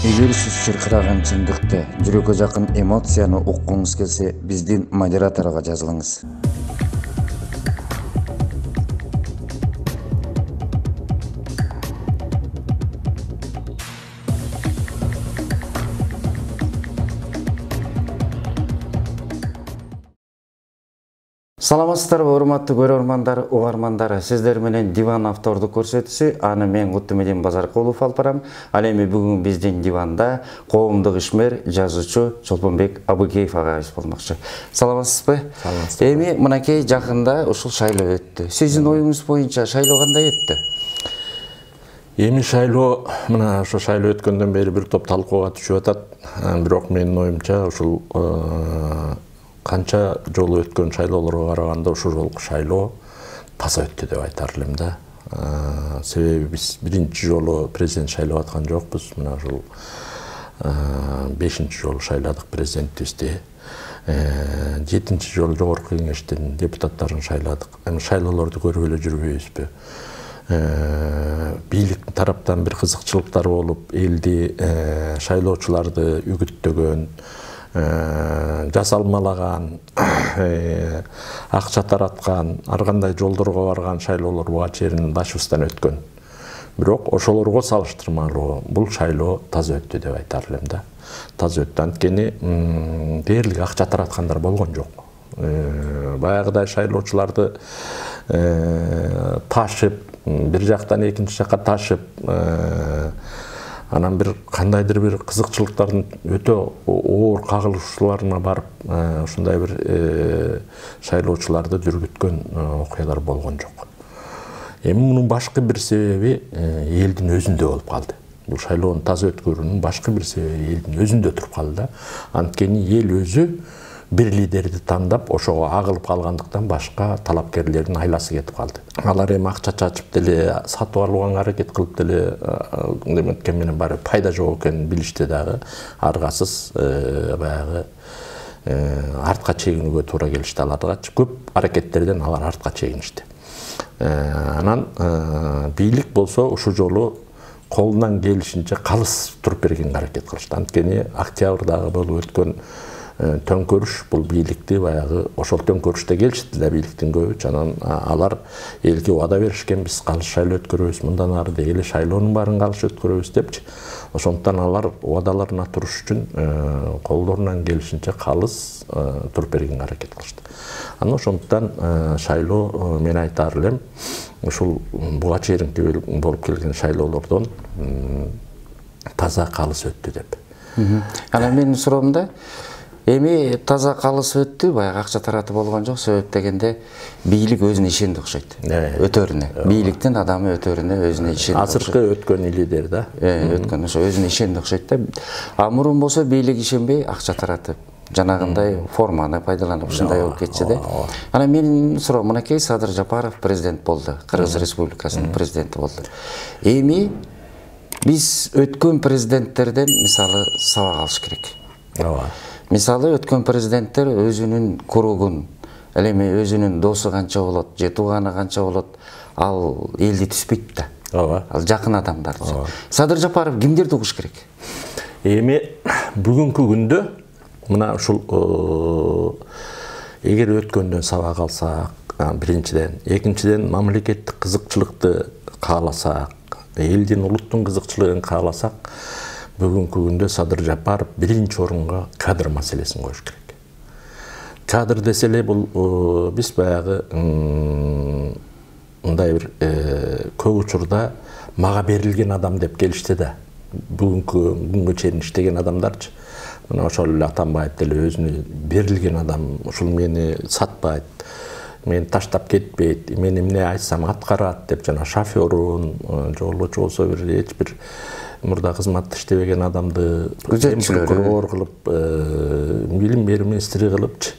Эгер сиз чыркыраган чындыкты, жүрөккө жакын эмоцияны уккуңуз келсе, биздин модераторго жазылыңыз. Саламатсыздарбы, урматтуу көрөрмандар, угармандар. Сиздер менен Диван автордук көрсөтүүсү, аны мен Куттумедин Базаркулов алып барам. Ал эми бүгүн биздин диванда коомдук ишмер, жазуучу Чолпонбек Абыкеев агайыбыз болмокчу. Саламатсызбы? Саламатсызбы. Эми мынакей жакында ушул шайлоо өттү. Сиздин оюңуз боюнча шайлоо кандай өттү? Эми шайлоо, мына ошо шайлоо өткөндөн бери бир топ талкууга түшүп атат. Бирок менин оюмча ушул канча жолу өткөн шайлоолорго караганда ушул жолку шайлоо таза өттү деп айтар элем да. Себеби биз биринчи жолу президент шайлап аткан жокпуз. Мына ушул 5-чи жолу шайладык президентибизди. 7-чи жолу жогорку кеңештин депутаттарын шайладык. Эми шайлоолорду көрүп эле жүрбөйбүзбү? Бийлик тараптан бир кызыкчылыктар болуп, элди, шайлоочуларды үгүттөгөн, жасалмалаган, акча тараткан, ар кандай жолдорго барган шайлоолор буга чейин башыбыздан өткөн. Бирок ошолорго салыштырмалуу бул шайлоо таза өттү деп айтар элем да. Таза өттү, анткени дээрлик акча тараткандар болгон жок. Баягыдай шайлоочуларды ташып, бир жактан экинчи жакка ташып, анан бир кандайдыр бир кызыкчылыктардын өтө оор кагылышууларына барып, ушундай бир шайлоочуларды дүргүткөн окуялар болгон жок. Эми мунун башкы бир себеби элдин өзүндө болуп калды. Бул шайлоонун таза өткөрүүнүн башкы бир себеби элдин өзүндө туруп калды да. Анткени эл өзү бир лидерди тандап, ошого агылып калгандыктан башка талапкерлердин айласы кетип калды. Алар эми акча чачып деле, сатып алууга аракет кылып деле, деметкен менен баары пайда жок экенин билишти дагы, аргасыз баягы артка чегинүүгө туура келишти. Аларга көп аракеттерден алар артка чегиништи. Анан бийлик болсо ушул жолу колунан келишинче калыс туруп бергенге аракет кылышты. Анткени октябрдагы болуп өткөн төңкөрүш бул бийликти баягы ошол төңкөрүштө келишти да бийликтин көбү. Анан алар элге убада беришкен, биз калыс шайлоо өткөрөбүз, мындан ары дегеле шайлоонун баарын калыс өткөрөбүз депчи. Ошондуктан алар убадаларына туруш үчүн колдорунан келишинче калыс туруп бергенге аракет кылышты. Анан ошондуктан шайлоо мен айтар элем, ушул буга чейинки болуп келген шайлоолордон таза калыс өттү деп. Анан менин суроомда эми таза калыс өттү, баягы акча таратып болгон жок, себеп дегенде бийлик өзүнө ишенди окшойт. Өтөрүнө, бийликтин адамы өтөрүнө өзүнө ишенди. Азыркы өткөн лидер да. Өткөн ошо өзүнө ишенди окшойт да. А мурун болсо бийлик ишенбей акча таратып, жанагындай форманы пайдаланып ушундай болуп кетчү да. Анан менин суроом, мынакей Садыр Жапаров президент болду, Кыргыз Республикасынын президенти болду. Эми биз өткөн президенттерден мисалы сабак алыш керек. Мисалы өткөн президенттер өзүнүн кругун, эми өзүнүн досу канча болот, же тууганы канча болот, ал элди түспөйт да. Ал жакын адамдар. Садыр Жапаров кимдерди угуш керек? Эми бүгүнкү күндө мына ушул эгер өткөндөн сабак алсак, биринчиден, экинчиден мамлекеттик кызыкчылыкты кааласак, элдин, улуттун кызыкчылыгын кааласак, бүгүнкү күндө Садыр Жапаров биринчи орунга кадр маселесин коюш керек. Кадр деселе бул биз баягы мындай бир көп учурда мага берилген адам деп келишти да. Бүгүнкү күнгө чейин иштеген адамдарчы. Мына ошол эле Атамбаев деле өзүнө берилген адам, ушул мени сатпайт, мени таштап кетпейт, мен эмне айтсам аткарат деп, жана шоферун, жолоочу болсо бир эч бир мурда кызматта иштебеген адамды прокурор кылып, билим берүү министри кылыпчы.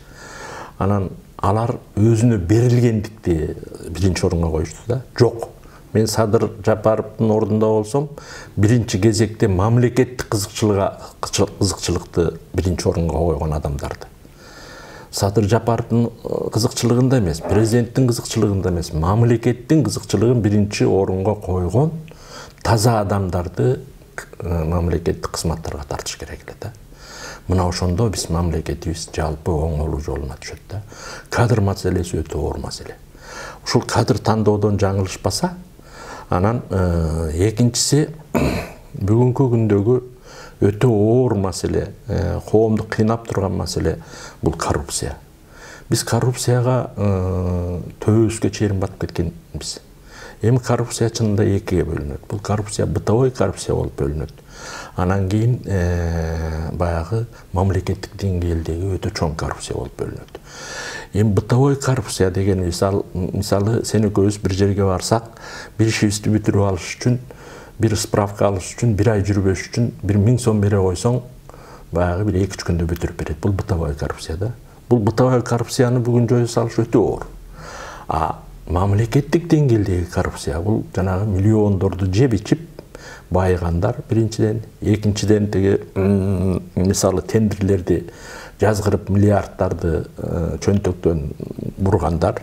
Анан алар өзүнө берилгендикти биринчи орунга коюшту да. Жок. Мен Садыр Жапаровдун ордунда болсом, биринчи кезекте мамлекеттик кызыкчылыкты биринчи орунга койгон адамдарды. Садыр Жапаровдун кызыкчылыгында эмес, президенттин кызыкчылыгында эмес, мамлекеттин кызыкчылыгын биринчи орунга койгон таза адамдарды мамлекеттик кызматтарга тартыш керек эле да. Мына ошондо биз мамлекетибиз жалпы оңолуу жолуна түшөт да. Кадр маселеси өтө оор маселе. Ушул кадр тандоодон жаңылышпаса, анан экинчиси бүгүнкү күндөгү өтө оор маселе, коомду кыйнап турган маселе бул коррупция. Биз коррупцияга төбөбүзгө чейин батып кеткенбиз. Эми коррупция чынында экиге бөлүнөт. Бул коррупция бытовой коррупция болуп бөлүнөт. Анан кийин баягы мамлекеттик деңгээлдеги өтө чоң коррупция болуп бөлүнөт. Эми бытовой коррупция деген мисалы сен экөөбүз бир жерге барсак, бир ишибизди бүтүрүп алыш үчүн, бир справка алыш үчүн, бир ай жүрбөш үчүн 1000 сом бере койсоң, баягы бир 2-3 күндө бүтүрүп берет. Бул бытовой коррупция да. Бул бытовой коррупцияны бүгүн жое салыш өтө оор. Мамлекеттик деңгээлдеги коррупция бул жанагы миллиондорду жеп ичип байыгандар биринчиден, экинчиден теги мисалы тендерлерди жазгырып миллиарддарды чөнтөктөн бургандар.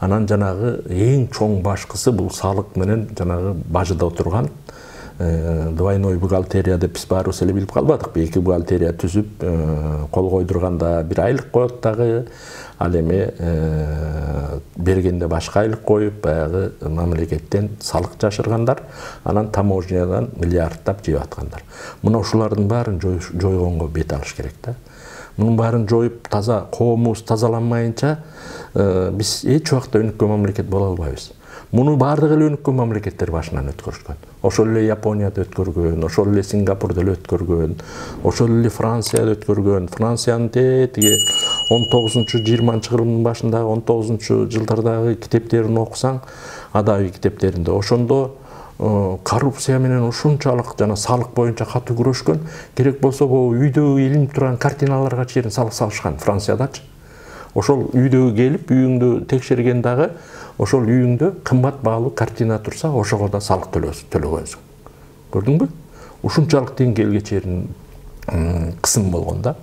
Анан жанагы эң чоң башкысы бул салык менен жанагы бажыда отурган двойной бухгалтерия деп биз баарыбыз эле билип калбадыкпы. Эки бухгалтерия түзүп кол койдурганда бир айлык коет дагы, ал эми бергенде башка айлык коюп, баягы мамлекеттен салык жашыргандар, анан таможнядан миллиарддап жеп аткандар. Мына ушулардын баарын жойгонго бет алыш керек да. Мунун баарын жоюп таза коомубуз тазаланмайынча биз эч убакта өнүккөн мамлекет боло албайбыз. Муну бардык эле өнүккөн мамлекеттер башынан өткөрүшкөн. Ошол эле Японияда өткөргөн, ошол эле Сингапурда эле өткөргөн, ошол эле Францияда өткөргөн. Франциянын тиги 19-20 кылымдын башындагы 19-жылдардагы китептерин окусаң, адабий китептеринде ошондо коррупция менен ушунчалык жана салык боюнча катуу күрөшкөн. Керек болсо бул үйдөгү илинип турган картиналарга чейин салык салышкан Франциядачы. Ошол үйдөгү келип, үйүңдү текшерген дагы, ошол үйүңдө кымбат баалуу картина турса, ошого да салык төлөгөнсүң. Көрдүңбү? Ушунчалык деңгээлге чейин кысым болгон да.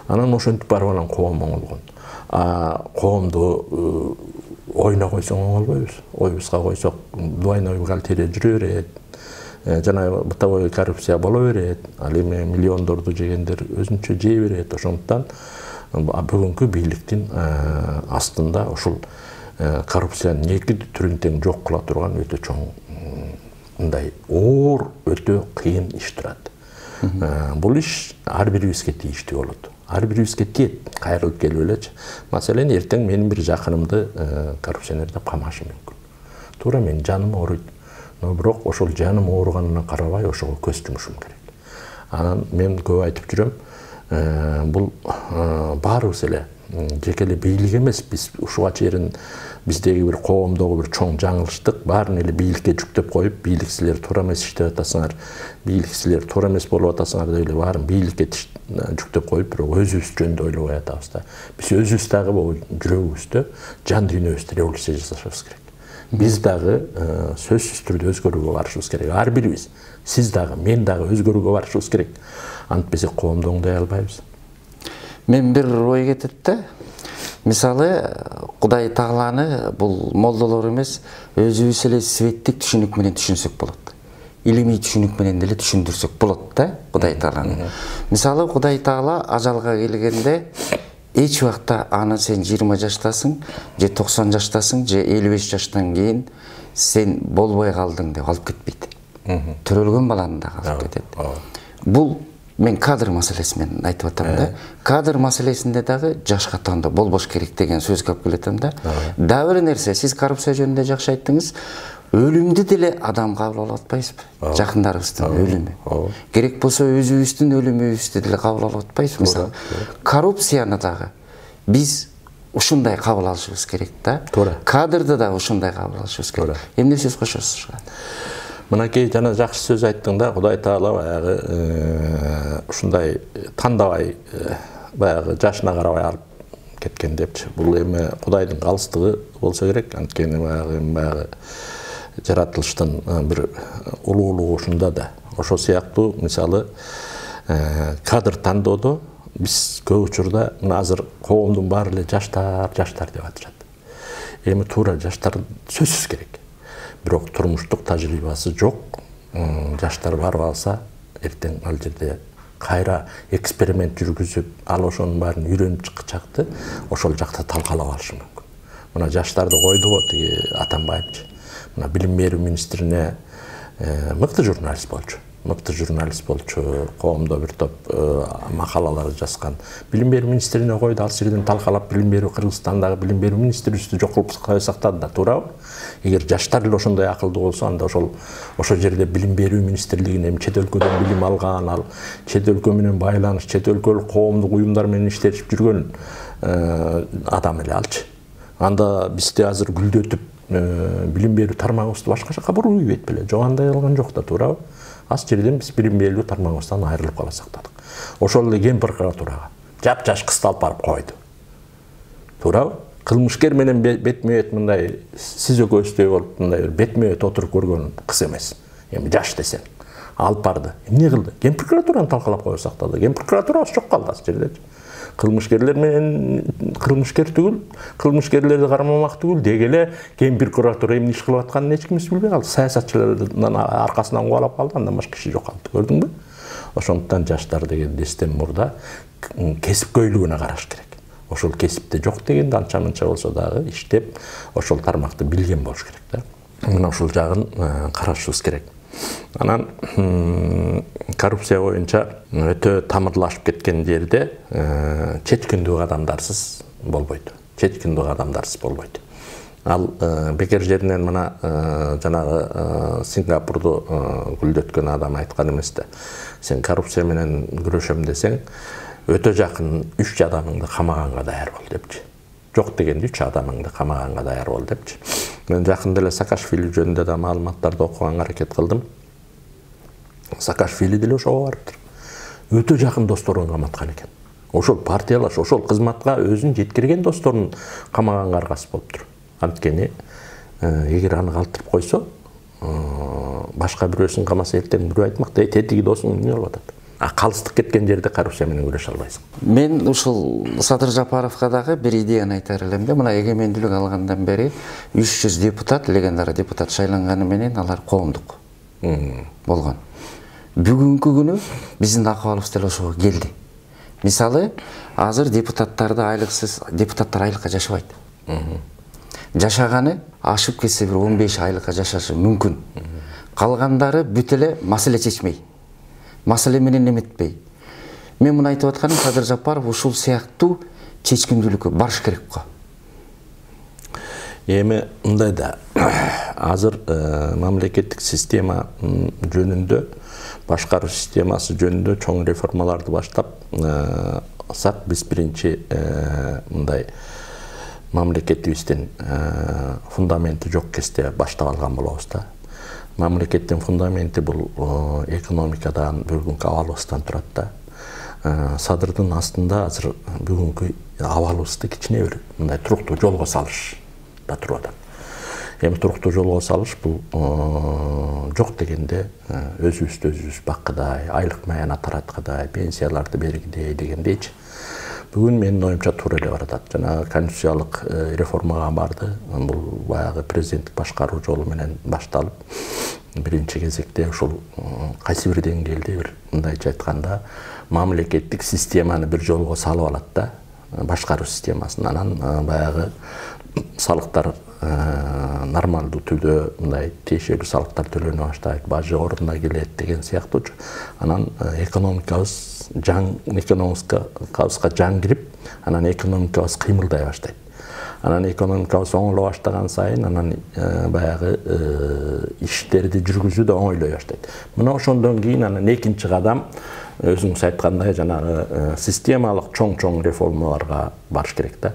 Анан ошентип барып анан коом оңолгон. Коомду ойна койсоң оңолбойбуз. Ойбузга койсок двойной бухгалтерия жүрө берет. Жана бытовой коррупция боло берет. Ал эми миллиондорду жегендер өзүнчө жей берет. Ошондуктан бүгүнкү бийликтин астында ушул коррупциянын эки түрүн тең жок кыла турган өтө чоң мындай оор, өтө кыйын иш турат. Бул иш ар бирибизге тийиштүү болот. Ар бирибизге тиет, кайрылып келип элечи. Маселен, эртең менин бир жакынымды коррупционер деп камашы мүмкүн. Туура менин жаным ооруйт. Но бирок ошол жаным ооруганына карабай ошого көз жумушум керек. Анан мен көп айтып жүрөм, бул баарыбыз эле жеке эле бийлик эмес, биз ушуга чейин биздеги бир коомдогу бир чоң жаңылыштык баарын эле бийликке жүктөп коюп, бийлик силер туура эмес иштеп атасыңар, бийлик силер туура эмес болуп атасыңар деп эле баарын бийликке жүктөп коюп, бирок өзүбүз жөнүндө ойлобой атабыз да. Биз өзүбүз дагы бул жүрөгүбүздө, жан дүйнөбүздө революция жасашыбыз керек. Биз дагы сөзсүз түрдө өзгөрүүгө барышыбыз керек. Ар бирибиз, сиз дагы, мен дагы өзгөрүүгө барышыбыз керек. Антпесек коомду оңдой албайбыз. Мен бир ой кетет да. Мисалы, Кудай Тааланы бул молдолор эмес, өзүбүз эле светтик түшүнүк менен түшүнсөк болот. Илимий түшүнүк менен деле түшүндүрсөк болот да, Кудай Тааланы. Мисалы, Кудай Таала ажалга келгенде эч убакта аны сен 20 жаштасың, же 90 жаштасың, же 55 жаштан кийин сен болбой калдың деп алып кетпейт. Төрөлгөн баланы да алып кетет. Бул мен кадр маселесимен айтып атам да. Кадр маселесинде дагы жашка тандоо болбош керек деген сөз калып келатам да. Дагы бир нерсе, сиз коррупция жөнүндө жакшы айттыңыз. Өлүмдү деле адам кабыл алып атпайбызбы? Жакындарыбыздын өлүмү. Керек болсо өзүбүздүн өлүмүбүздү деле кабыл алып атпайбызбы? Мисалы, коррупцияны дагы биз ушундай кабыл алышыбыз керек да. Кадрды да ушундай кабыл алышыбыз керек. Эмне сөз кошосуз? Мынакей жана жакшы сөз айттың да, Кудай Таала баягы ушундай тандабай баягы жашына карабай алып кеткен депчи. Бул эми Кудайдын калыстыгы болсо керек. Анткени баягы жаратылыштын бир улуулугу ушунда да. Ошол сыяктуу мисалы кадр тандоодо биз көп учурда азыр коомдун баары эле жаштар деп атышат. Эми туура жаштар сөзсүз керек. Бирок турмуштук тажрыйбасы жок. Жаштар барып алса эртең ал жерде кайра эксперимент жүргүзүп, ал ошонун баарын үйрөнүп чыкчакты, ошол жакта талкалап алышы мүмкүн. Мына жаштарды койду го тиги Атамбаевчы. Мына билим берүү министрине мыкты журналист болчу, коомдо бир топ макалалар жазган. Билим берүү министрине койду, ал жерден талкалап билим берүү, Кыргызстандагы билим берүү министрибизди жок кылып сактады да, туурабы? Эгер жаштар эле ошондой акылдуу болсо, анда ошол жерде билим берүү министрлигине чет өлкөдөн билим алган, ал чет өлкө менен байланыш, чет өлкөлүк коомдук уюмдар менен иштешип жүргөн адам эле алчы. Анда бизди азыр гүлдөтүп билим берүү тармагыбызды башка жака буруп ийбейт беле? Жок, андай кылган жок да, туурабы? Аз жерден биз билим берүү тармагыбыздан айрылып кала сактадык. Ошол эле Кен прокуратурага жап-жаш кысталып барып койду. Туурабы? Кылмышкер менен бетме-бет мындай сиз экөөбүздөй болуп мындай бетме-бет отуруп көргөн кыз эмес. Эми жаш десең. Алып барды. Эмне кылды? Кен прокуратураны талкалап коюп сактады. Кен прокуратурасы жок калды аз жерде. Кылмышкерлер менен кылмышкер түгүл, кылмышкерлерди кармамак түгүл, деги эле Кен прокуратура эмне иш кылып атканын эч кимибиз билбей калды. Саясатчылардын аркасынан кубалап калды, андан башка иши жок калды. Көрдүңбү? Ошондуктан жаштар деген дестен мурда кесипкөйлүгүнө караш керек. Ошол кесипте жок дегенде анча-мынча болсо дагы иштеп, ошол тармакты билген болуш керек да. Мына ушул жагын карашыбыз керек. Анан коррупция боюнча өтө тамырлашып кеткен жерде чечкиндүү адамдарсыз болбойт. Ал бекер жеринен мына жанагы Сингапурду гүлдөткөн адам айткан эместе. Сен коррупция менен күрөшөм десең, өтө жакын 3 адамыңды камаганга даяр бол депчи. Жок дегенде 3 адамыңды камаганга даяр бол депчи. Мен жакында эле Саакашвили жөнүндө да маалыматтарды окуганга аракет кылдым. Саакашвили деле ошого барыптыр. Өтө жакын досторун каматкан экен. Ошол партиялаш, ошол кызматка өзүн жеткирген досторун камаганга аргасы болуптур. Анткени эгер аны калтырып койсо, башка бирөөсүн камаса эртең бирөө айтмак, тетиги досуң эмне болуп атат? Калыстык кеткен жерде коррупция менен күрөшө албайсың. Мен ушул Садыр Жапаровго дагы бир идеяны айтар элем да. Мына эгемендүүлүк алгандан бери 300 депутат, легендар депутат шайланганы менен алар коомдук болгон. Бүгүнкү күнү биздин акыбалыбыз деле ошого келди. Мисалы, азыр депутаттарды айлыксыз, депутаттар айлыкка жашабайт. Жашаганы ашып кетсе бир 15 айлыкка жашашы мүмкүн. Калгандары бүт эле маселе чечмей. Маселе менен эметпей. Мен муну айтып атканым, Садыр Жапаров ушул сыяктуу чечкиндүүлүккө барыш керек го. Эми мындай да, азыр мамлекеттик система жөнүндө, башкаруу системасы жөнүндө чоң реформаларды баштап, сак биз биринчи мындай мамлекетибиздин фундаменти жок кезде баштап алган болобуз да. Мамлекеттин фундаменти бул экономикадан, бүгүнкү абалыбыздан турат да. Садырдын астында азыр бүгүнкү абалыбызды кичине бир мындай туруктуу жолго салыш да туруп атат. Эми туруктуу жолго салыш бул жок дегенде өзүбүздү өзүбүз баккыдай, айлык маяна тараткыдай, пенсияларды бергидей дегендейчи. Бүгүн менин оюмча туура эле баратат. Жана конституциялык реформага барды. Бул баягы президенттик башкаруу жолу менен башталып, биринчи кезекте ушул кайсы бир деңгээлде бир мындайча айтканда мамлекеттик системаны бир жолго салып алат да, башкаруу системасын. Анан баягы салыктар нормалдуу түрдө мындай тиешелүү салыктар төлөнө баштайт, бажы ордуна келет деген сыяктуу. Анан экономикабызга жан кирип, анан экономикабыз кыймылдай баштайт. Анан экономикабыз оңоло баштаган сайын, анан баягы иштерди жүргүзүү да оңойлой баштайт. Мына ошондон кийин анан экинчи кадам өзүңүз айткандай жанагы системалык чоң реформаларга барыш керек да.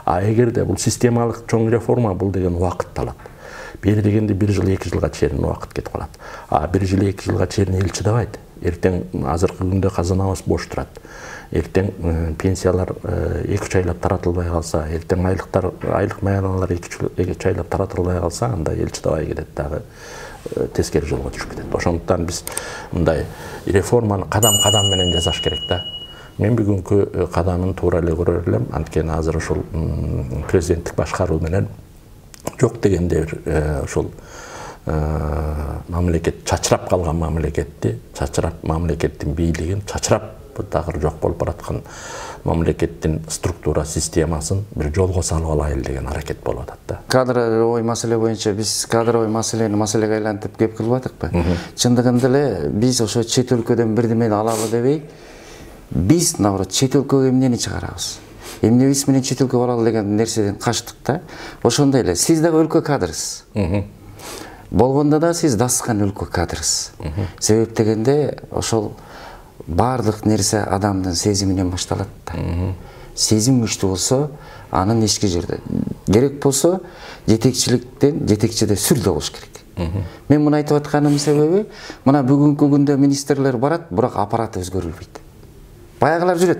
А эгерде бул системалык чоң реформа бул деген убакыт алат. Бир дегенде 1 жыл 2 жылга чейин убакыт кетип калат. А 1 жыл 2 жылга чейин эл чыдабайт. Эртең азыркы күндө казанабыз бош турат. Эртең пенсиялар 2-3 айлап таратылбай калса, эртең айлык маяналар 2-3 айлап таратылбай калса, анда эл чыдабай кетет дагы тескери жолго түшүп кетет. Ошондуктан биз мындай реформаны кадам-кадам менен жасаш керек да. Мен бүгүнкү кадамын туура эле көрөр элем. Анткени азыр ушул президенттик башкаруу менен жок дегенде бир ушул мамлекет чачырап калган мамлекетти, чачырап мамлекеттин бийлигин, чачырап дагы жок болуп бараткан мамлекеттин структура системасын бир жолго салып алайлы деген аракет болуп атат да. Кадровый маселе боюнча биз кадровый маселеге айлантып кеп кылып атыкпы? Чындыгында эле биз ошо чет өлкөдөн бирдемени алалы дебей, биз наоборот чет өлкөгө эмнени чыгарабыз? Эмнебиз менен чет өлкөгө баралы деген нерседен качтык да. Ошондой эле сиз дагы өлкө кадрысыз. Болгондо да сиз дасыскан өлкө кадрысыз. Себеп дегенде ошол бардык нерсе адамдын сезиминен башталат да. Сезим күчтүү болсо, анын эчки жерде керек болсо, жетекчиде сүрдө болуш керек. Мен муну айтып атканымдын себеби, мына бүгүнкү күндө министрлер барат, бирок аппараты өзгөрүлбөйт. Баягылар жүрөт.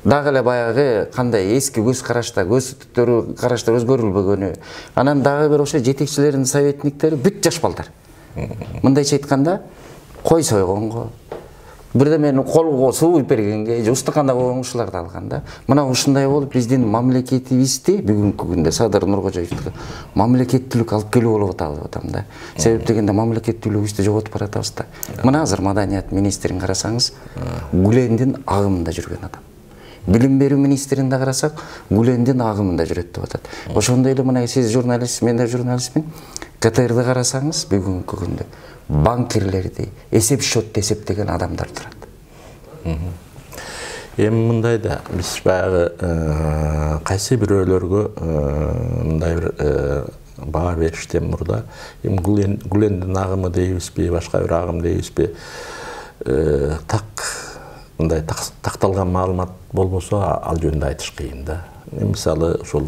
Дагы эле баягы кандай эски көз караштар өзгөрүлбөгөнү. Анан дагы бир ошо жетекчилердин советниктери бүт жаш балдар. Мындайча айтканда, кой сойгонго, бирдемени колго сууп бергенге, же устуканда болгон ушуларды алганда, мына ушундай болуп биздин мамлекетибизди бүгүнкү күндө Садыр Нуркожоевдук мамлекеттүүлүк алып келүү болуп атабыз атам да. Себеп дегенде мамлекеттүүлүгүбүздү жоготуп баратабыз да. Мына азыр маданият министрин карасаңыз, Гүлендин агымында жүргөн адам. Билим берүү министрин да карасак, Гүлендин агымында жүрөт деп атат. Ошондой эле мына сиз журналист, мен да журналистмин. КТРды карасаңыз, бүгүнкү күндө банкирлерди, эсеп счет эсептеген адамдар турат. Эми мындай да, биз баягы кайсы бирөөлөргө мындай бир баа бериштен мурда, эми Гүлендин агымы дейбизби, башка бир агым дейбизби, мындай такталган маалымат болбосо, ал жөнүндө айтыш кыйын да. Мисалы, ушул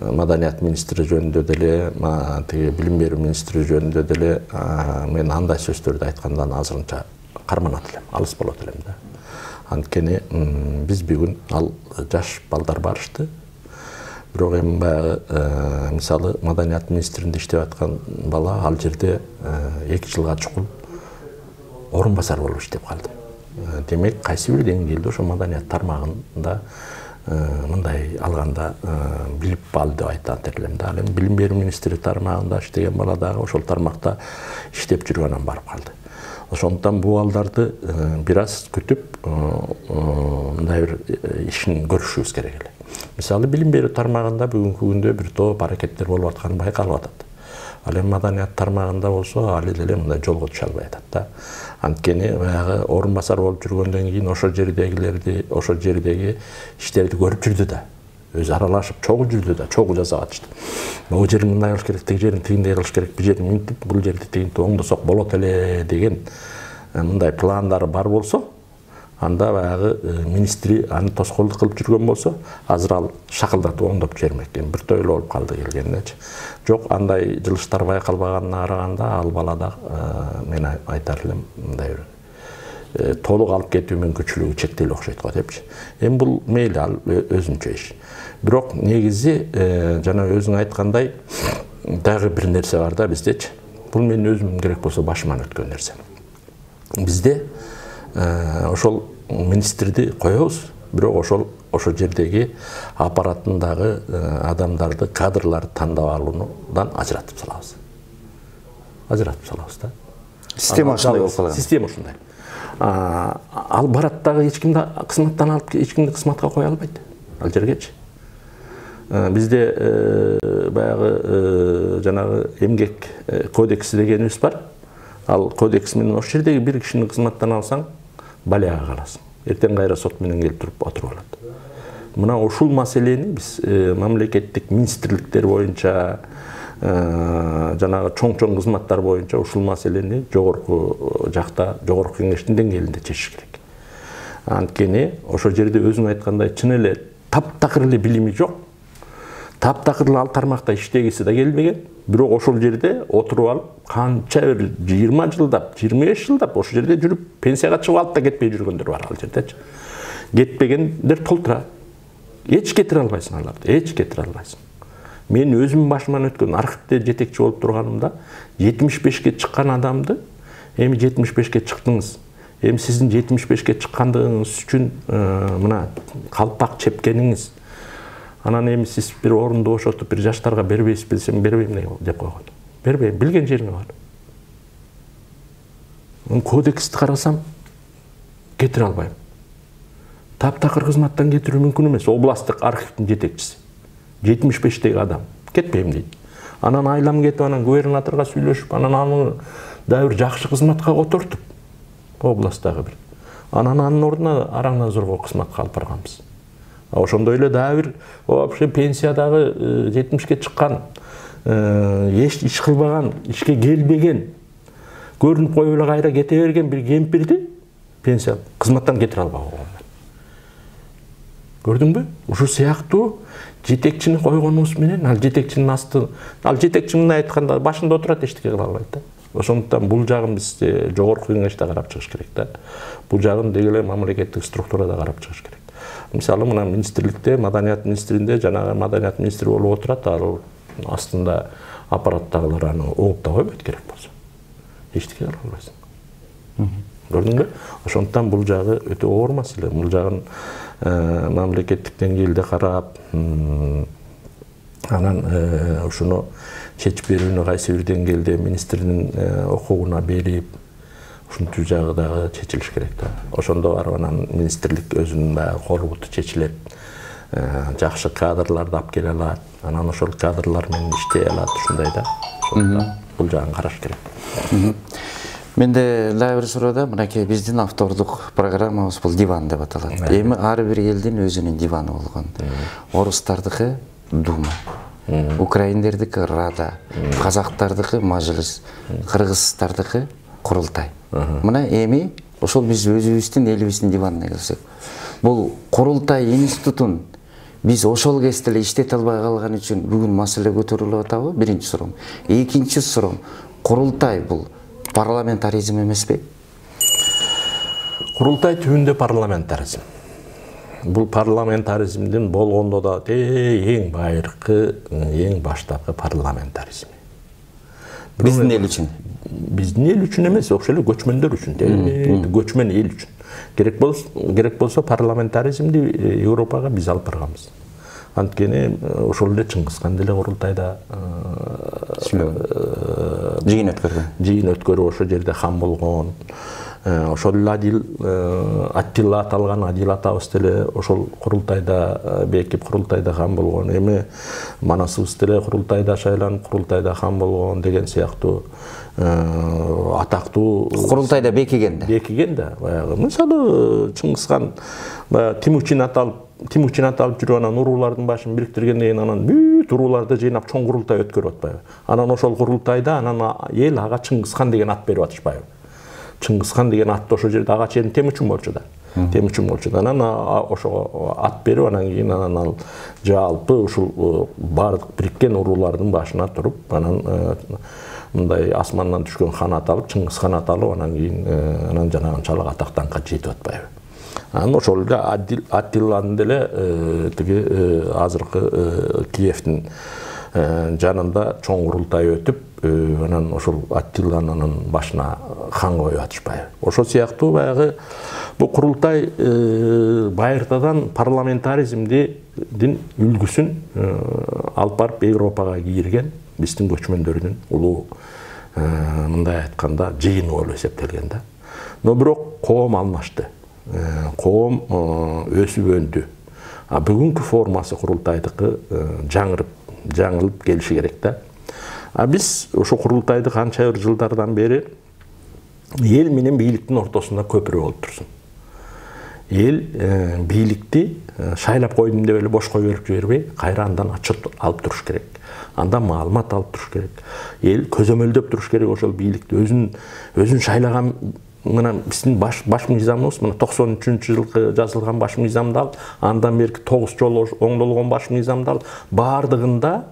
маданият министри жөнүндө деле, билим берүү министри жөнүндө деле мен андай сөздөрдү айткандан азырынча карманат элем, алыс болот элем да. Анткени биз бүгүн ал жаш балдар барышты. Бирок эми баягы мисалы маданият министринде иштеп аткан бала ал жерде 2 жылга чукул орун басар болуп иштеп калды. Демек, кайсы бир деңгээлде ошо маданият тармагында мындай алганда билип алды деп айтат элем да. Эми билим берүү министри тармагында иштеген бала дагы ошол тармакта иштеп жүргөнөн барып калды. Ошондуктан бул балдарды бир аз күтүп, мындай бир ишин көрүшүбүз керек эле. Мисалы, билим берүү тармагында бүгүнкү күндө бир топ аракеттер болуп атканы байкалып атат. Ал эми маданият тармагында болсо, али деле мындай жолго түшө албай атат да. Анткени баягы орун басар болуп жүргөндөн кийин ошо жердеги иштерди көрүп жүрдү да. Өзү аралашып, чогуу жүрдү да, чогуу жасап атышты. Бул жерин мындай кылыш керек, тиги жерин тигиндей кылыш керек, бул жерин мынтип, бул жерди тигинтип оңдосок болот эле деген мындай пландары бар болсо, анда баягы министри аны тоскоолдук кылып жүргөн болсо, азыр ал шакылдатып оңдоп жибермек. Бир тойлоо болуп калды келгендечи. Жок, андай жылыштар байкалбаганына караганда, ал балада мен айтар элем мындай бир толук алып кетүү мүмкүнчүлүгү чектелип окшойт го депчи. Эми бул мейли, ал өзүнчө иш. Бирок негизи жана өзүң айткандай дагы бир нерсе бар да биздечи. Бул мен өзүм керек болсо башыман өткөн нерсе. Бизде ошол министрди коебуз, бирок ошол жердеги аппараттындагы адамдарды, кадрларды тандап алуудан ажыратып салабыз. Ажыратып салабыз да. Система ушундай болуп калган. Система ушундай. Ал барат дагы эч кимди кызматтан алып, эч кимди кызматка кое албайт. Ал жергечи. Бизде баягы жанагы эмгек кодекси дегенибиз бар. Ал кодекс менен ошол жердеги бир кишини кызматтан алсаң, баляга каласың. Эртең кайра сот менен келип туруп отуруп алат. Мына ушул маселени биз мамлекеттик министрликтер боюнча, жанагы чоң кызматтар боюнча ушул маселени жогорку жакта, жогорку кеңештин деңгээлинде чечиш керек. Анткени ошол жерде өзүң айткандай чын эле таптакыр эле билими жок. Таптакыр ал тармакта иштегиси да келбеген. Бирок ошол жерде отуруп алып, канча бир 20 жылдап, 25 жылдап ошол жерде жүрүп, пенсияга чыгып алып да кетпей жүргөндөр бар ал жердечи. Кетпегендер толтура. Эч кетире албайсың аларды, эч кетире албайсың. Мен өзүм башыман өткөн архивде жетекчи болуп турганымда 75ке чыккан адамды, эми 75ке чыктыңыз. Эми сиздин 75ке чыккандыгыңыз үчүн мына калпак чепкениңиз, Анан эми сиз бир орунду бошотуп бир жаштарга бербейсиз билсем бербейм деп койгон. Бербейм, билген жериңе бар. Кодексти карасам кетире албайм. Таптакыр кызматтан кетирүү мүмкүн эмес. Областтык архивдин жетекчиси. 75-теги адам. Кетпейм дейт. Анан айлам кетип, анан губернаторго сүйлөшүп, анан аны дагы бир жакшы кызматка котортуп, областтагы бир. Анан анын ордуна Араңназорго кызматка алып барганбыз. Ошондой эле дагы бир вообще пенсиядагы 70ке чыккан, эч иш кылбаган, ишке келбеген, көрүнүп коюп эле кайра кете берген бир кемпирди пенсия кызматтан кетире албаган. Көрдүңбү? Ушул сыяктуу жетекчини койгонубуз менен ал жетекчинин асты, ал жетекчи мындай айтканда башында отурат, эчтеке кыла албайт да. Ошондуктан бул жагын биз жогорку кеңеште карап чыгыш керек да. Бул жагын деги эле мамлекеттик структурада карап чыгыш керек. Мисалы мына министрликте, маданият министринде жанагы маданият министри болуп отурат, ал астында аппараттагылар аны угуп да койбойт керек болсо. Эчтеке кыла албайсың. Көрдүңбү? Ошондуктан бул жагы өтө оор маселе. Бул жагын мамлекеттик деңгээлде карап, анан ушуну чечип берүүнү кайсы бир деңгээлде министринин окугуна берип, ушинтип жагы дагы чечилиш керек да. Ошондо барып анан министрлик өзүнүн баягы корбуту чечилет. Жакшы кадрларды алып келе алат, анан ошол кадрлар менен иштей алат, ушундай да. Ошондо бул жагын караш керек. Менде дагы бир суроо да, мынакей биздин автордук программабыз бул диван деп аталат. Эми ар бир элдин өзүнүн диваны болгон. Орустардыкы дума, украиндердики рада, казактардыкы мажлис, кыргызстардыкы курултай. Мына эми ошол биз өзүбүздүн элибиздин диванына келсек, бул курултай институтун биз ошол кезде эле иштете албай калган үчүн бүгүн маселе көтөрүлүп атабы? Биринчи суроом. Экинчи суроом, курултай бул парламентаризм эмеспи? Курултай түбүндө парламентаризм. Бул парламентаризмдин болгондо да эң байыркы, эң баштапкы парламентаризм. Биздин эл үчүн. Биздин эл үчүн эмес, ошол эле көчмөндөр үчүн, көчмөн эл үчүн. Керек болсо парламентаризмди Европага биз алып барганбыз. Анткени ошол эле Чыңгыз хан деле курултайда жыйын өткөргөн. Жыйын өткөрүп ошол жерде хан болгон. Ошол эле Аттила аталган Адил атабыз деле ошол курултайда бекип курултайда хан болгон. Эми Манасыбыз деле курултайда шайланып курултайда хан болгон деген сыяктуу атактуу курултайда бекиген да. Баягы мисалы Чыңгыз хан Тимучин аталып жүрүп анан уруулардын башын бириктиргенден кийин анан бүт урууларды жыйнап чоң курултай өткөрүп атпайбы? Анан ошол курултайда анан эл ага Чыңгыз хан деген ат берип атышпайбы? Чыңгыз хан деген атты ошол жерде ага чейин Темучин болчу да. Анан ошого ат берип анан кийин анан ал жалпы ушул бардык бириккен уруулардын башына туруп анан мындай асмандан түшкөн хан аталып, Чыңгыз хан аталып, анан кийин анан жанагынчалык атактанга жетип атпайбы? Анан ошол эле Аттиланын деле тиги азыркы Киевдин жанында чоң курултай өтүп, анан ошол Аттиланын башына хан коюп атышпайбы? Ошол сыяктуу баягы бул курултай байыртадан парламентаризмдин үлгүсүн алып барып Европага кийирген биздин көчмөндөрдүн улуу мындай айтканда жыйыны болуп эсептелген да. Но бирок коом алмашты. Коом өсүп өндү. Бүгүнкү формасы курултайдыкы жаңылып келиши керек да. Биз ошо курултайды канча бир жылдардан бери эл менен бийликтин ортосунда көпүрө болуп турсун. Эл бийликти шайлап койдум деп эле бош кое берип жибербей, кайра андан отчет алып туруш керек. Андан маалымат алып туруш керек. Эл көзөмөлдөп туруш керек ошол бийликти. Өзүн шайлаган мына биздин баш мыйзамыбыз мына 93-жылкы жазылган баш мыйзамды ал, андан берки 9 жолу оңдолгон баш мыйзамды ал, бардыгында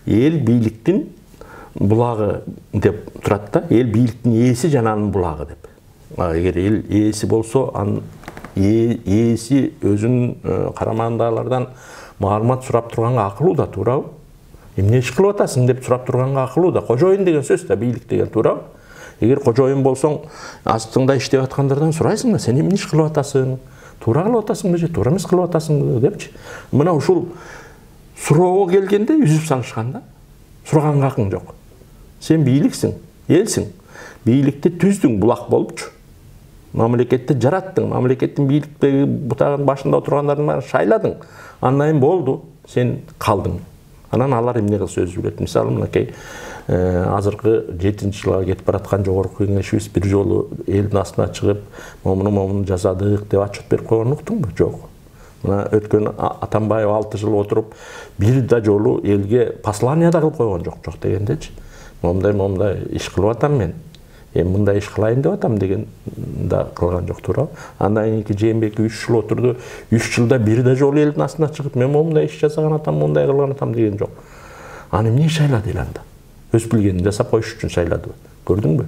эл бийликтин булагы деп турат да. Эл бийликтин ээси жана анын булагы деп. Эгер эл ээси болсо, анын ээси өзүнүн карамандагылардан маалымат сурап турганга акылуу да, туурабы? Эмне иш кылып атасың деп сурап турганга акылуу да. Кожоюн деген сөз да, бийлик деген, туурабы? Эгер кожоюн болсоң, астыңда иштеп аткандардан сурайсың да, сен эмне иш кылып атасың? Туура кылып атасыңбы же туура эмес кылып атасыңбы депчи. Мына ушул Суроого келгенде үзүп салышканда сураганга акың жок. Сен бийликсиң, элсиң. Бийликти түздүң, булак болупчу. Мамлекетти жараттың, мамлекеттин бийликтеги бутагынын башында отургандардын баарын шайладың. Андан кийин болду, сен калдың. Анан алар эмне кылса өзү билет. Мисалы, мынакей азыркы 7-жылга кетип бараткан жогорку кеңешибиз бир жолу элдин астына чыгып, момуну жазадык деп отчет берип койгонун уктуңбу? Жок. Мына өткөн Атамбаев 6 жыл отуруп, бир да жолу элге послание да кылып койгон жок дегендечи. Момундай иш кылып атам мен. Мындай иш кылайын деп атам деген да кылган жок, туурабы? Андан кийинки Жээнбек 3 жыл отурду. 3 жылда бир да жолу элдин астына чыгып, мен момундай иш жасаган атам, мондай кылган атам деген жок. Аны эмне шайлады эл анда? Өз билгенин жасап коюш үчүн шайлады. Көрдүңбү?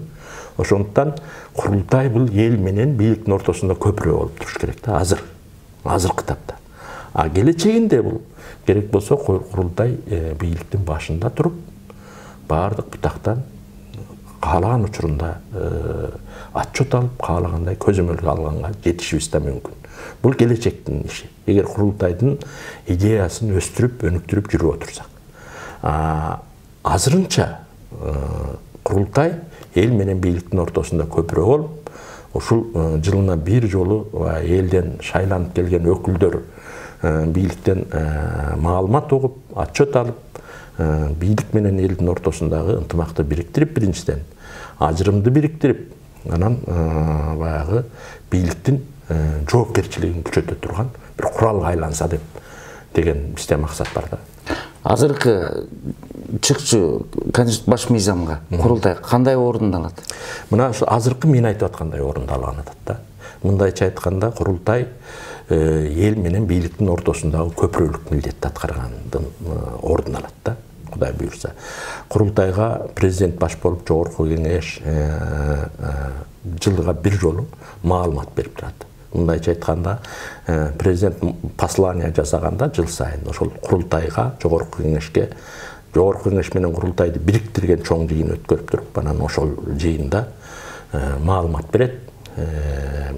Ошондуктан курултай бул эл менен бийликтин ортосунда көпүрө болуп туруш керек да, азыркы тапта. А келечегинде бул керек болсо курултай бийликтин башында туруп, баардык бутактан каалаган учурунда отчет алып, каалагандай көзөмөлгө алганга жетишибиз да мүмкүн. Бул келечектин иши. Эгер курултайдын идеясын өстүрүп, өнүктүрүп жүрүп отурсак. Азырынча курултай эл менен бийликтин ортосунда көпүрө болуп, ушул жылына бир жолу элден шайланып келген өкүлдөр бийликтен маалымат угуп, отчет алып, бийлик менен элдин ортосундагы ынтымакты бириктирип, биринчиден ажырымды бириктирип, анан баягы бийликтин жоопкерчилигин күчөтө турган бир куралга айланса деген бизде максат бар да. Азыркы чыкчу баш мыйзамга курултай кандай орунду алат? Мына азыркы мен айтып аткандай орунду алган атат да. Мындайча айтканда курултай эл менен бийликтин ортосундагы көпүрөлүк милдетти аткаргандын ордун алат да. Кудай буйрса. Курултайга президент баш болуп жогорку кеңеш жылга бир жолу маалымат берип турат. Мындайча айтканда президент послание жасаганда жыл сайын ошол курултайга, жогорку кеңешке, жогорку кеңеш менен курултайды бириктирген чоң жыйын өткөрүп туруп, анан ошол жыйында маалымат берет.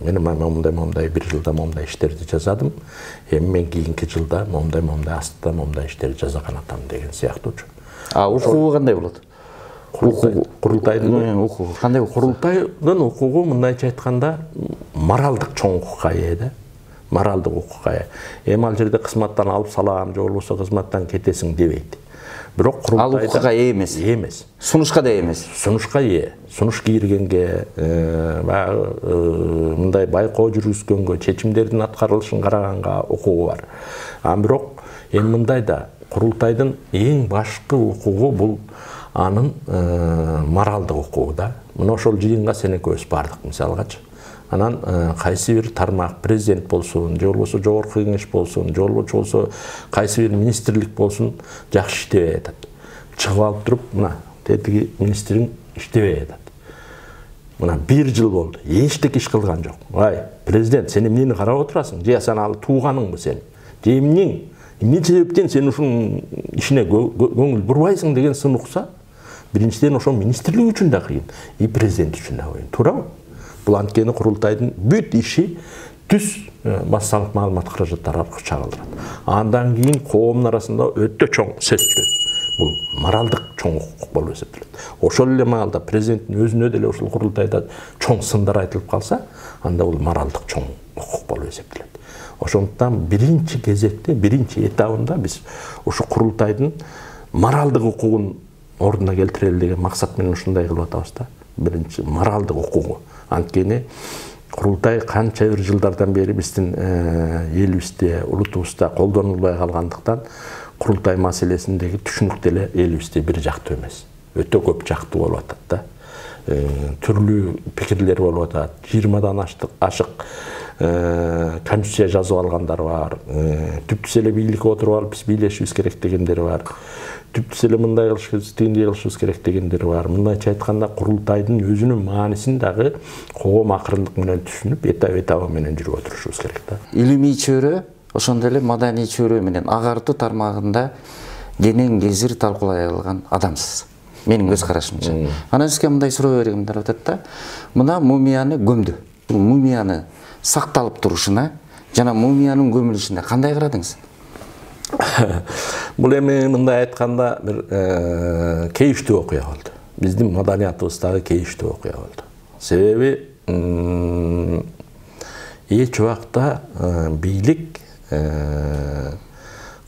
Мен момундай бир жылда момундай иштерди жазадым. Эми мен кийинки жылда момундай астыда момундай иштерди жазган атам деген сыяктуучу. Укугу кандай болот? Курултайдын укугу кандай? Курултайдын укугу мындайча айтканда моралдык чоң укукка ээ да. Моралдык укукка ээ. Эми ал жерде кызматтан алып салам, же болбосо кызматтан кетесиң дебейт. Бирок курултайда ал укукка ээ эмес. Эмес. Сунушка да эмес. Сунушка ээ. Сунуш кийиргенге, мындай байкоо жүргүзгөнгө, чечимдердин аткарылышын караганга укугу бар. Бирок эми мындай да курултайдын эң башкы укугу бул анын моралдык укугу да. Мына ошол жыйынга сен экөөбүз бардык мисалгачы. Анан кайсы бир тармак президент болсун, же болбосо жогорку кеңеш болсун, же болбосо кайсы бир министрлик болсун, жакшы иштебей атат. Чыгып алып туруп, мына тетиги министриң иштебей атат. Мына бир жыл болду, эчтеке иш кылган жок. Президент, сен эмнени карап отурасың? Же сен ал тууганыңбы сен? Же эмне себептен сен ушунун ишине көңүл бурбайсың деген сын укса, биринчиден ошол министрлик үчүн да кыйын, и президент үчүн да кыйын. Туурабы? Бул анткени курултайдын бүт иши түз массалык маалымат каражаттары аркылуу чагылдырат. Андан кийин коомдун арасында өтө чоң сөз жүрөт. Бул моралдык чоң укук болуп эсептелет. Ошол эле маалда президенттин өзүнө деле ушул курултайда чоң сындар айтылып калса, анда бул моралдык чоң укук болуп эсептелет. Ошондуктан биринчи кезекте, биринчи этабында биз ушу курултайдын моралдык укугун ордуна келтирели деген максат менен ушундай кылып атабыз да. Биринчи моралдык укугу. Анткени курултай канча бир жылдардан бери биздин элибизде, улутубузда колдонулбай калгандыктан курултай маселесиндеги түшүнүк деле элибизде бир жактуу эмес. Өтө көп жактуу болуп атат да. Түрлүү пикирлер болуп атат. 20дан ашык конституция жазып алгандар бар. Түптүс эле бийликке отуруп алып биз бийлешибиз керек дегендер бар. Түптүс эле мындай кылышыбыз, тигиндей кылышыбыз керек дегендер бар. Мындайча айтканда курултайдын өзүнүн маанисин дагы коом акырындык менен түшүнүп, этап менен жүрүп отурушубуз керек да. Илимий чөйрө, ошондой эле маданий чөйрө менен агартуу тармагында кенен кезир талкуулай алган адамсыз. Менин көз карашымча. Анан сизге мындай суроо бергим деп атат да. Мына мумияны көмдү. Мумияны сакталып турушуна жана мумиянын көмүлүшүнө кандай карадыңыз? Бул эми мындай айтканда бир кейиштүү окуя болду. Биздин маданиятыбыздагы кейиштүү окуя болду. Себеби эч убакта бийлик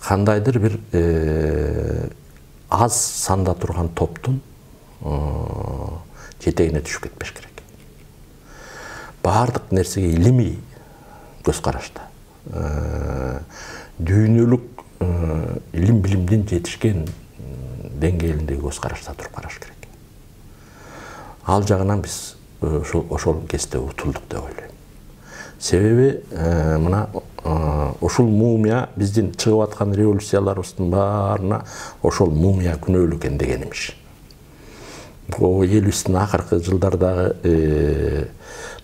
кандайдыр бир аз санда турган топтун жетегине түшүп кетпеш керек. Бардык нерсеге илимий көз карашта. Дүйнөлүк илим билимден жетишкен деңгээлиндеги көз карашта туруп караш керек. Ал жагынан биз ошол кезде утулдук деп ойлойм. Себеби мына ошол мумия биздин чыгып аткан революцияларыбыздын баарына ошол мумия күнөөлүү экен деген имиш. Бул элибиздин акыркы жылдардагы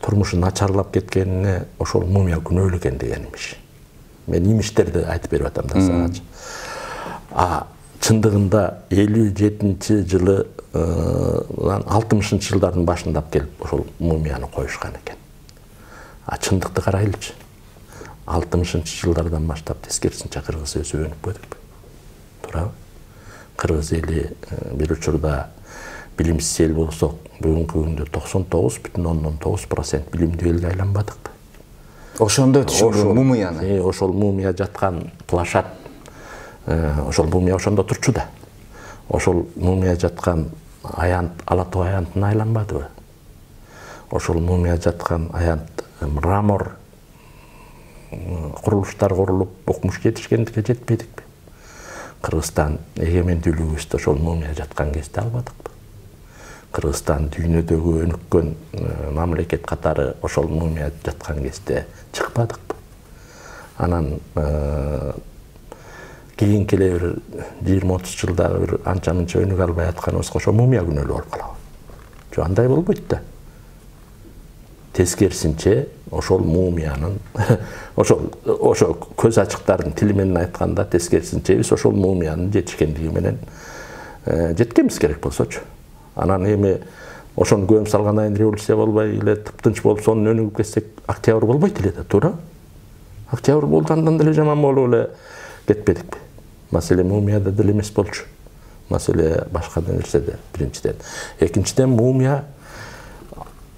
турмушу начарлап кеткенине ошол мумия күнөөлүү экен деген имиш. Мен имиштерди айтып берип атам да сагачы. Чындыгында 57-жылы 60-жылдардын башындап келип ошол мумияны коюшкан экен. Чындыкты карайлычы. 60-жылдардан баштап тескерисинче кыргыз өзү өнүп кетип. Туурабы? Кыргыз эли бир учурда билимсиз эл болсок, бүгүнкү күндө 99,9% билимдүү элге айланбадыкпы? Ошондо түшүнгөн мумияны. Ошол мумия жаткан плашат, ошол мумия ошондо турчу да. Ошол мумия жаткан аянт, ала тоо аянтын айланбадыбы? Ошол мумия жаткан аянт мрамор курулуштар курулуп, окмуш жетишкендикке жетпедикпи? Кыргызстан эгемендүүлүгүбүздө ошол мумия жаткан кезде албадыкпы? Кыргызстан дүйнөдөгү өнүккөн мамлекет катары ошол мумия жаткан кезде чыкпадыкпы? Анан кийинки бир 20-30 жылдагы бир анча-мынча өнүгө албай атканыбызга ошол мумия күнөөлүү болуп калабы? Жок, андай болбойт да. Тескерисинче ошол мумиянын ошо көз ачыктардын тили менен айтканда тескерисинче биз ошол мумиянын жетишкендиги менен жеткенбиз керек болсочу. Анан эми ошону көм салгандан революция болбой эле тыптынч болуп сонун өнүгүп кетсек, октябрь болбойт эле да, туура? Октябрь болгандан деле жаман болуп эле кетпедикпи? Маселе мумияда деле эмес болчу. Маселе башка нерседе, биринчиден. Экинчиден, мумия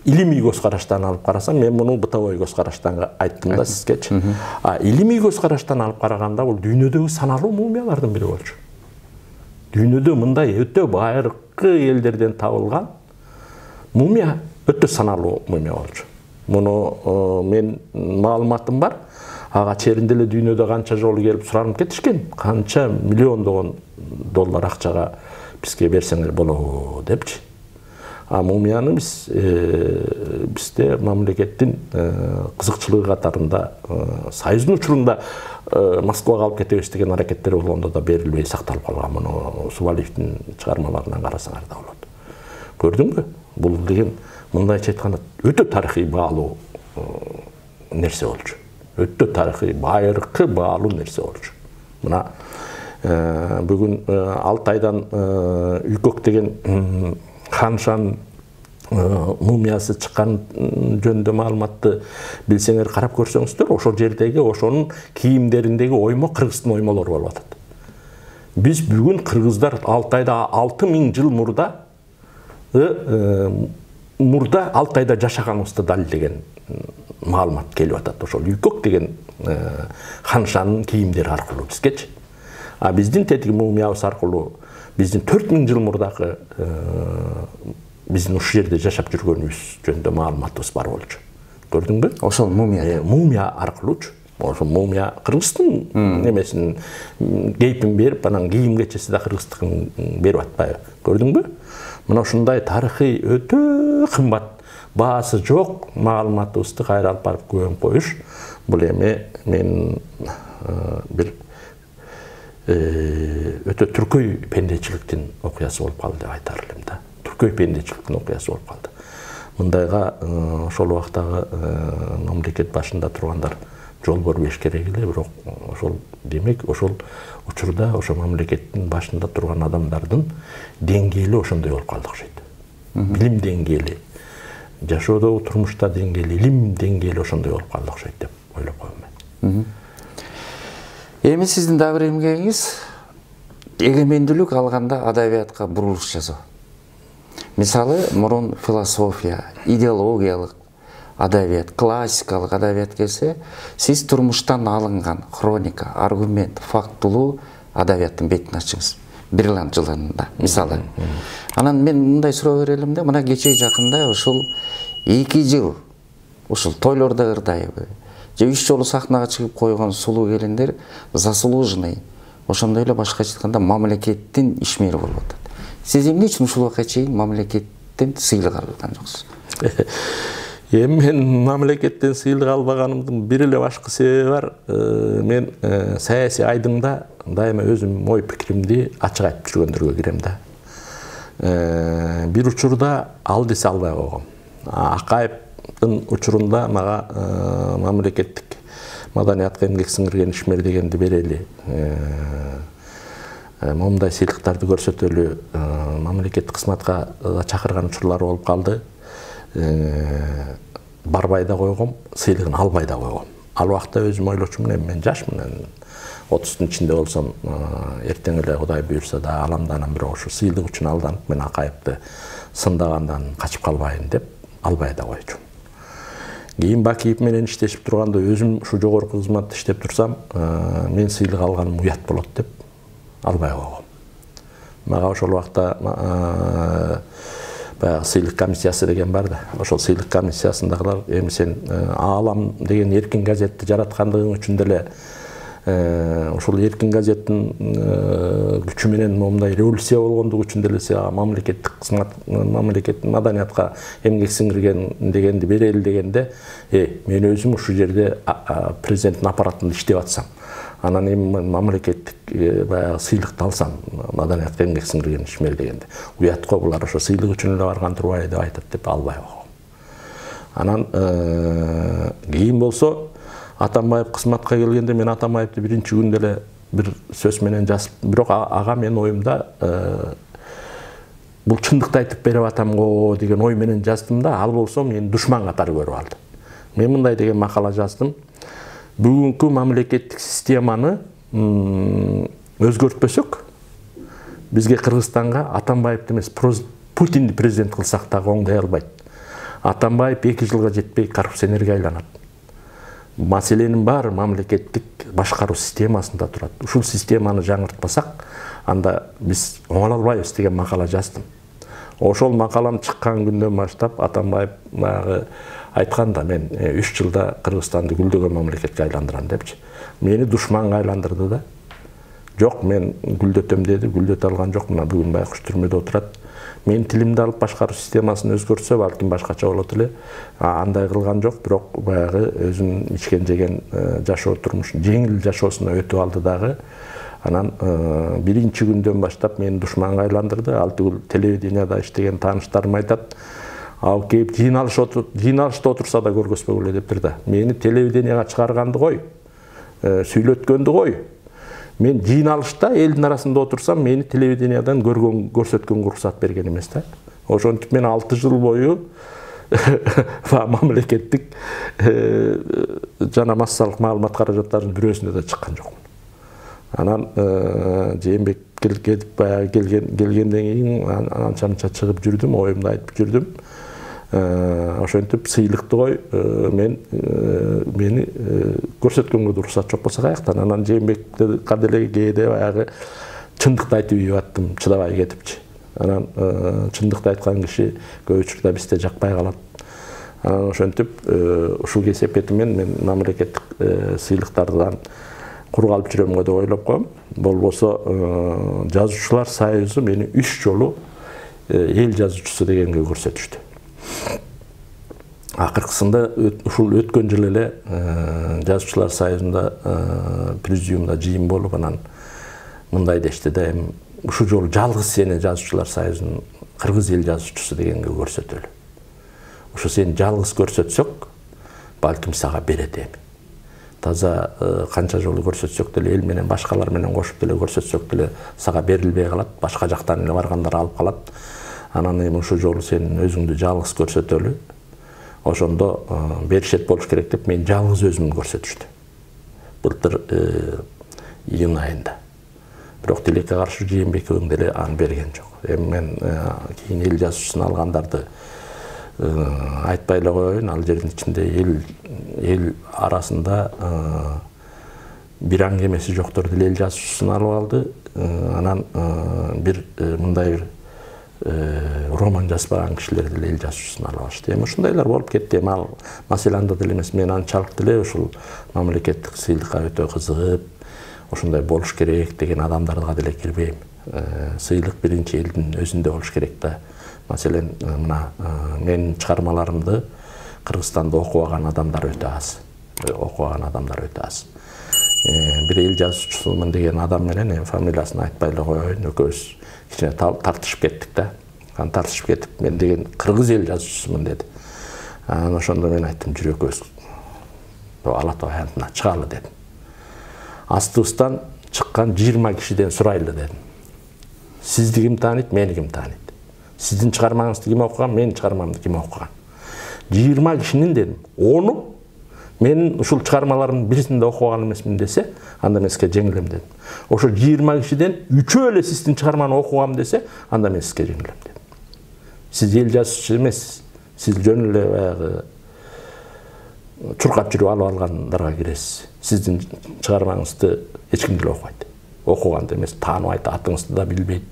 илимий көз караштан алып карасам, мен муну бытовой көз караштан айттым да сизгечи. Илимий көз караштан алып караганда бул дүйнөдөгү саналуу мумиялардын бири болчу. Дүйнөдө мындай өтө байыркы элдерден табылган мумия өтө саналуу мумия болчу. Муну мен маалыматым бар. Ага черинде эле дүйнөдө канча жолу келип суранып кетишкен, канча миллиондогон доллар акчага бизге берсеңер болобу депчи. Мумияны бизде мамлекеттин кызыкчылыгы катарында Союздун учурунда Москвага алып кетебиз деген аракеттер болгондо да берилбей сакталып калган. Муну Субалиевдин чыгармаларынан карасаңар да болот. Көрдүңбү? Бул деген мындайча айтканда өтө тарыхый баалуу нерсе болчу. Өтө тарыхый, байыркы баалуу нерсе болчу. Мына бүгүн Алтайдан Үйкөк деген ханшан мумиясы чыккан жөнүндө маалыматты билсеңер, карап көрсөңүздөр, ошол жердеги ошонун кийимдериндеги оймо кыргыздын оймолору болуп атат. Биз бүгүн кыргыздар Алтайда 6000 жыл мурда Алтайда жашаганыбызды далилдеген маалымат келип атат. Ошол Үйкөк деген ханшанын кийимдери аркылуу бизгечи. Биздин тетиги мумиябыз аркылуу биздин 4000 жыл мурдагы биздин ушул жерде жашап жүргөнүбүз жөнүндө маалыматыбыз бар болчу. Көрдүңбү? Ошол мумия. Мумия аркылуучу. Ошол мумия кыргыздын немесин кейпин берип, анан кийим кечеси да кыргыздыкын берип атпайбы? Көрдүңбү? Мына ушундай тарыхый өтө кымбат, баасы жок маалыматыбызды кайра алып барып көмүп коюш. Бул эми мен бир өтө түркөй пендечиликтин окуясы болуп калды деп айтар элем да. Түркөй пендечиликтин окуясы болуп калды. Мындайга ошол убактагы мамлекет башында тургандар жол бербеш керек эле, бирок ошол демек ошол учурда ошо мамлекеттин башында турган адамдардын деңгээли ошондой болуп калды окшойт. Билим деңгээли, жашоодогу турмушта деңгээли, илим деңгээли ошондой болуп калды окшойт деп ойлоп коем мен. Эми сиздин дагы бир эмгегиңиз эгемендүүлүк алганда адабиятка бурулуш жасоо. Мисалы, мурун философия, идеологиялык адабият, классикалык адабият келсе, сиз турмуштан алынган хроника, аргумент, фактылуу адабияттын бетин ачыңыз. Брирлант жылында, мисалы. Анан мен мындай суроо берелим да, мына кечээ жакында ушул 2 жыл ушул тойлордо ырдайбы, же 3 жолу сахнага чыгып койгон сулуу келиндер заслуженный, ошондой эле башкача айтканда мамлекеттин ишмери болуп атат. Сиз эмне үчүн ушул убакка чейин мамлекеттен сыйлык алган жоксуз? Эми мен мамлекеттен сыйлык албаганымдын бир эле башкы себеби бар. Мен саясий айдыңда дайыма өзүм ой пикиримди ачык айтып жүргөндөргө кирем да. Бир учурда ал десе албай койгом. Акаевдин учурунда мага мамлекеттик маданиятка эмгек сиңирген ишмер дегенди берели. Момундай сыйлыктарды көрсөтөлү, мамлекеттик кызматка чакырган учурлар болуп калды. Барбай да койгом, сыйлыгын албай да койгом. Ал убакта өзүм ойлочумун, мен жашмын, 30-тун ичинде болсом, эртең эле Кудай буйрса да алам да, анан бирок ошо сыйлык үчүн алданып, мен Акаевди сындагандан качып калбайын деп албай да койчумун. Кийин Бакиев менен иштешип турганда өзүм ушу жогорку кызматта иштеп турсам, мен сыйлык алганым уят болот деп албай койгом. Мага ошол убакта сыйлык комиссиясы деген бар да. Ошол сыйлык комиссиясындагылар эми сен Алам деген эркин газетти жараткандыгың үчүн деле ошол эркин газеттин күчү менен момундай революция болгондугу үчүн деле мамлекеттик кызмат, мамлекеттик маданиятка эмгек сиңирген дегенди берели дегенде, мен өзүм ушул жерде президенттин аппаратында иштеп атсам, анан эми мамлекеттик баягы сыйлыкты алсам, маданиятка эмгек сиңирген ишмер дегенде, уят го, булар ошо сыйлык үчүн эле барган турбайбы деп айтат деп албай койгом. Анан кийин болсо Атамбаев кызматка келгенде мен Атамбаевди биринчи күндө эле бир сөз менен жазып, бирок ага мен оюмда бул чындыкты айтып берип атам го деген ой менен жаздым да, ал болсо мени душман катары көрүп алды. Мен мындай деген макала жаздым: бүгүнкү мамлекеттик системаны өзгөртпөсөк, бизге Кыргызстанга Атамбаевди эмес, Путинди президент кылсак дагы оңдой албайт. Атамбаев 2 жылга жетпей коррупционерге айланат. Маселенин баары мамлекеттик башкаруу системасында турат. Ушул системаны жаңыртпасак, анда биз оңоло албайбыз деген макала жаздым. Ошол макалам чыккан күндөн баштап Атамбаев баягы айтканда, мен 3 жылда Кыргызстанды гүлдөгөн мамлекетке айландырам депчи. Мени душманга айландырды да. Жок, мен гүлдөтөм деди, гүлдөтө алган жок. Мына бүгүн байкуш түрмөдө отурат. Мен тилимди алып башкаруу системасын өзгөртсө, балким башкача болот эле. Андай кылган жок, бирок баягы өзүнүн ичкен жеген жашоо турмушун, жеңил жашоосуна өтүп алды дагы. Анан биринчи күндөн баштап мени душманга айландырды. Ал түгүл телевиденияда иштеген тааныштарым айтат. Ал келип жыйналышта отурса да көргөзбөгүлө дептир да. Мени телевиденияга чыгарганды кой, сүйлөткөндү кой. Мен жыйналышта элдин арасында отурсам, мени телевидениядан көрсөткөнгө уруксат берген эмес да. Ошентип мен 6 жыл бою мамлекеттик жана массалык маалымат каражаттарынын бирөөсүнө да чыккан жокмун. Анан Жээнбек келгенден кийин анча-мынча чыгып жүрдүм, оюмду айтып жүрдүм. Ошентип сыйлыкты кой, мени көрсөткөнгө да уруксат жок болсо каяктан. Анан Жээнбекти каделе кээде баягы чындыкты айтып ийип аттым, чыдабай кетипчи. Анан чындыкты айткан киши көп учурда бизде жакпай калат. Анан ошентип ушул кесепети мен мамлекеттик сыйлыктардан кур калып жүрөмгө деп ойлоп коем. Болбосо жазуучулар союзу мени 3 жолу эл жазуучусу дегенге көрсөтүштү. Акыркысында ушул өткөн жылы эле жазуучулар союзунда президиумда жыйын болуп, анан мындай дешти да, эми ушул жолу жалгыз сени жазуучулар союзунун кыргыз эл жазуучусу дегенге көрсөтөлү. Ушу сени жалгыз көрсөтсөк, балким сага берет эми. Таза канча жолу көрсөтсөк деле, эл менен башкалар менен кошуп деле көрсөтсөк деле сага берилбей калат, башка жактан эле баргандар алып калат. Анан эми ушул жолу сен өзүңдү жалгыз көрсөтөлү. Ошондо беришет болуш керек деп мен жалгыз өзүмдү көрсөтүштү. Былтыр июнь айында. Бирок тилекке каршы Жээнбековдун деле аны берген жок. Эми мен кийин эл жазуучусун алгандарды айтпай эле коеюн, ал жердин ичинде эл арасында бир аңгемеси жоктор деле эл жазуучусун алып алды. Анан бир мындай бир роман жазбаган кишилер деле эл жазуучусун алып алышты. Эми ушундайлар болуп кетти. Эми ал маселанда деле эмес, мен анчалык деле ушул мамлекеттик сыйлыкка өтө кызыгып, ушундай болуш керек деген адамдарга деле кирбейм. Сыйлык биринчи элдин өзүндө болуш керек да. Маселен, мына менин чыгармаларымды Кыргызстанда окубаган адамдар өтө аз. Бир эл жазуучусумун деген адам менен фамилиясын айтпай эле коеюн, экөөбүз кичине тартышып кеттик да. Тартышып кетип, мен деген кыргыз эл жазуучусумун деди. Ошондо мен айттым, жүрөкөбүз Ала Тоо аянтына чыгалы дедим. Астыбыздан чыккан 20 кишиден сурайлы дедим. Сизди ким тааныйт, мени ким тааныйт? Сиздин чыгармаңызды ким окуган, менин чыгармамды ким окуган? 20 кишинин дедим, 10 мен ушул чыгармаларымдын бирисинде окуган эмесмин десе, анда мен сизге жеңилем дедим. Ошо 20 кишиден 3 эле сиздин чыгарманы окугам десе, анда мен сизге жеңилем дедим. Сиз эл жазуучу эмессиз. Сиз жөн эле баягы чуркап жүрүп алып алгандарга киресиз. Сиздин чыгармаңызды эч ким деле окубайт. Окуганды эмес, тааныбайт, атыңызды да билбейт.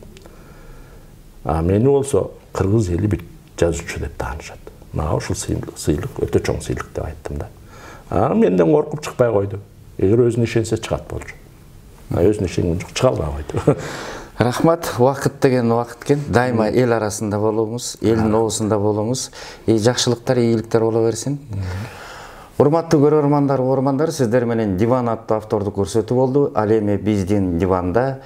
Мени болсо кыргыз эли бир жазуучу деп таанышат. Мага ушул сыйлык өтө чоң сыйлык деп айттым да. Менден коркуп чыкпай койду. Эгер өзүнө ишенсе чыгат болчу. Өзүнө ишенген жок, чыга албай койду. Рахмат, вакыт деген вакыт экен. Дайыма эл арасында болуңуз, элдин оозунда болуңуз. Жакшылыктар, ийгиликтер боло берсин. Урматтуу көрөрмандар, сиздер менен Диван аттуу автордук көрсөтүү болду. Ал эми биздин диванда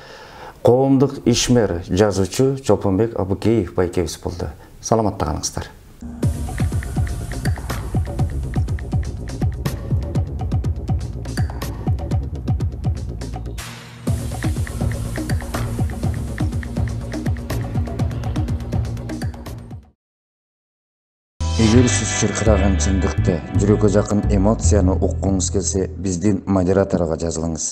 коомдук ишмер жазуучу Чолпонбек Абыкеев байкебиз болду. Саламатта калыңыздар. Эгер сиз чыркыраган чындыкты, жүрөккө жакын эмоцияны уккуңуз келсе, биздин модераторго жазылыңыз.